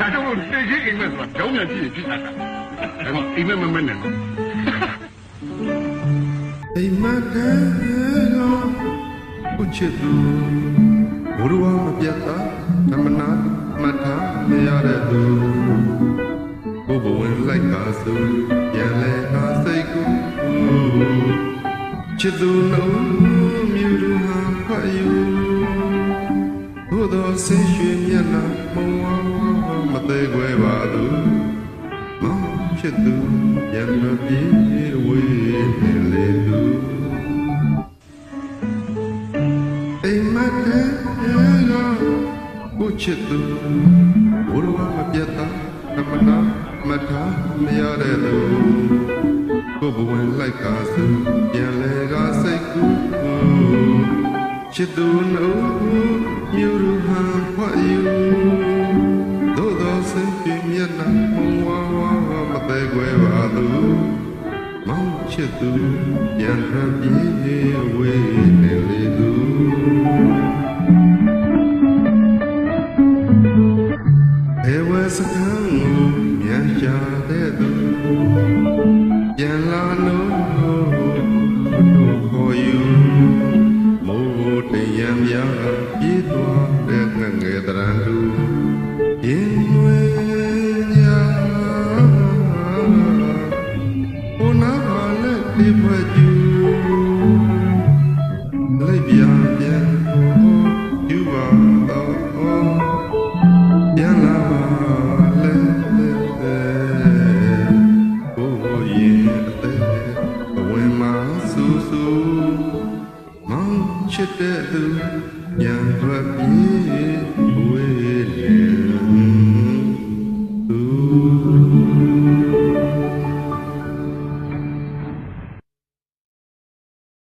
ဒါကြောင့်လို့တေချင်းအိမ်မက်ဆိုတာကြောင်းမြန်ကြည့်ရင်ဖြစ်တာဒါမှအိမ်မက်မမက်နဲ့နော်အိမ်မက်တဲ့ကိုချစ်သူဘုရားမပြတ်တာဓမ္မနာမထာမရတဲ့သူဘုဘဝင်လိုက်ပါစို့ပြန်လဲကားစိတ်ကူချစ်သူလုံးမြူသူဟာဖတ်ယူသို့သောဆင်းရွှေမျက်နှာမုံဝါမသေးခွဲပါသူမောင်ချစ်သူပြန်မပြေးဝေးနေလေသူအိမ်မက်တဲ့ကိုချစ်သူဘုရားမပြတ်တာသမနာမထားမရတဲ့သူကိုဘဝင်လိုက်ကားစို့ပြန်လဲကားစိတ်ကူချစ်သူနှုတ်မြူရဟန်ဖွက်ယူသို့သောစိတ်ပြင်းမျက်နှာမုံဝါမသေးခွဲပါသူမောင်ချစ်သူပြန်ထွက်ပြေးဝေးနေလေသူဧဝစကံမြန်ရှာတဲ့သူပြန်လာလို့ခေါ်ယူမိုးတရံများပြေးသွားတဲ့ငငယ်တရံသူရင်ွေညာဘုနာပါလက်ဒီဖွက်ကျူလိုက်ပြန်ယူပါတော့ပြန်လာပါလေဘိုးရင်အသေးဘဝင်မှာဆူဆူမောင်ချစ်တဲ့သူညံထွက်ပြေးဝေးနေသူ